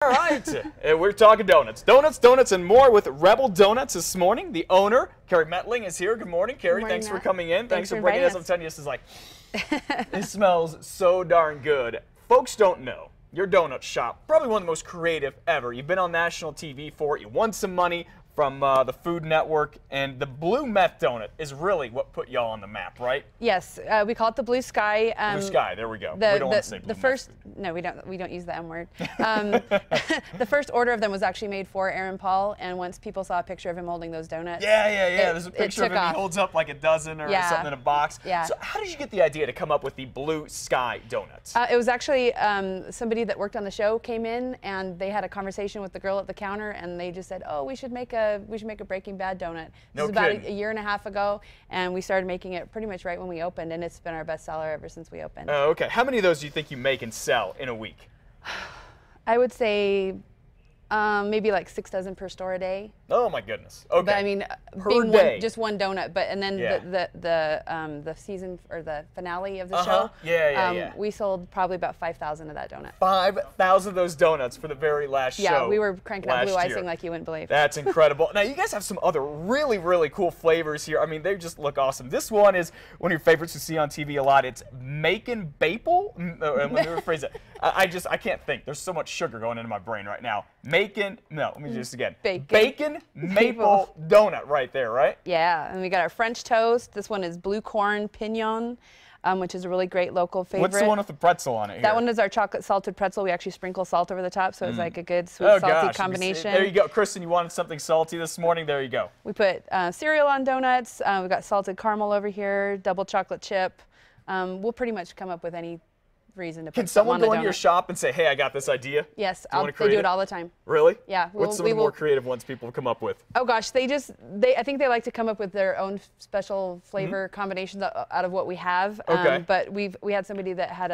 All right, we're talking donuts. Donuts, and more with Rebel Donuts this morning. The owner, Carrie Metling, is here. Good morning, Carrie. Good morning, Thanks for Matt. coming in. Thanks for inviting bringing us. us. I'm telling you, this is like, it smells so darn good. Folks don't know, your donut shop, probably one of the most creative ever. You've been on national TV for it. You won some money from the Food Network, and the Blue Meth Donut is really what put y'all on the map, right? Yes, we call it the Blue Sky. Blue Sky, there we go. We don't want to say Blue Meth. No, we don't use the M word. The first order of them was actually made for Aaron Paul, and once people saw a picture of him holding those donuts, There's a picture of him. He holds up like a dozen or something in a box. Yeah. So how did you get the idea to come up with the Blue Sky Donuts? It was actually somebody that worked on the show came in, and they had a conversation with the girl at the counter, and they just said, "Oh, we should make a Breaking Bad donut." This was about a year and a half ago, and we started making it pretty much right when we opened, and it's been our best seller ever since we opened. Oh, okay. How many of those do you think you make and sell in a week? I would say maybe like 6 dozen per store a day. Oh my goodness. Okay. But I mean, Per being day. just one donut, but and then the season or the finale of the show, we sold probably about 5,000 of that donut. 5,000 of those donuts for the very last show. Yeah, we were cranking out blue year. icing like you wouldn't believe. That's incredible. Now you guys have some other really, really cool flavors here. I mean, they just look awesome. This one is one of your favorites you see on TV a lot. It's Macon Maple. Let me rephrase it. I can't think. There's so much sugar going into my brain right now. Let me do this again. Bacon maple donut right there, right? Yeah, and we got our French toast. This one is blue corn pignon, which is a really great local favorite. What's the one with the pretzel on it here? That one is our chocolate salted pretzel. We actually sprinkle salt over the top, so it's like a good sweet salty combination. There you go. Kristen, you wanted something salty this morning. There you go. We put cereal on donuts. We've got salted caramel over here, double chocolate chip. We'll pretty much come up with any reason to put Can someone go on a into your shop and say, "Hey, I got this idea"? Yes, they do it all the time. Really? Yeah. What's some of the more creative ones people come up with? Oh gosh, I think they like to come up with their own special flavor combinations out of what we have. Okay. But we had somebody that had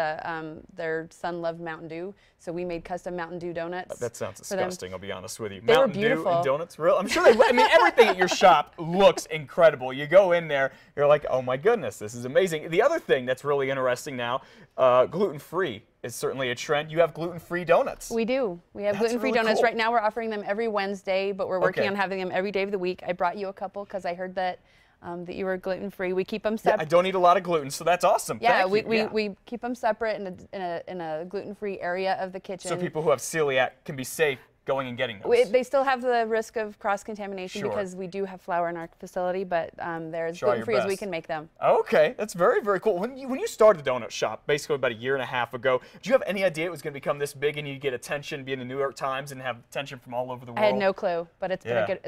their son loved Mountain Dew, so we made custom Mountain Dew donuts. That sounds disgusting. I'll be honest with you. They Mountain were beautiful. Dew and donuts, real? I'm sure they. I mean, everything at your shop looks incredible. You go in there, you're like, "Oh my goodness, this is amazing." The other thing that's really interesting now, gluten-free is certainly a trend. You have gluten-free donuts. We do. We have gluten-free donuts. Cool. Right now we're offering them every Wednesday, but we're working on having them every day of the week. I brought you a couple because I heard that that you were gluten-free. We keep them separate. I don't eat a lot of gluten, so that's awesome. Yeah, Thank you. we keep them separate in a gluten-free area of the kitchen. So people who have celiac can be safe going and getting those. They still have the risk of cross-contamination Sure. because we do have flour in our facility, but they're as gluten-free as we can make them. Okay, that's very, very cool. When you started the donut shop, basically about a year and a half ago, did you have any idea it was going to become this big and you'd get attention, be in the New York Times, and have attention from all over the world? I had no clue, but it's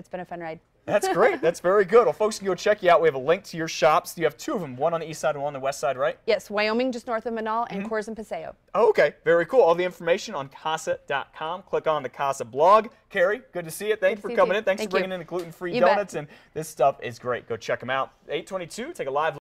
been a fun ride. That's great. That's very good. Well, folks can go check you out. We have a link to your shops. You have two of them, one on the east side and one on the west side, right? Yes, Wyoming, just north of Manal, and Coors and Paseo. Oh, okay, very cool. All the information on casa.com. Click on the Casa blog. Carrie, good to see you. Thanks for coming in. Thanks for bringing in the gluten-free donuts, and this stuff is great. Go check them out. 8:22, take a live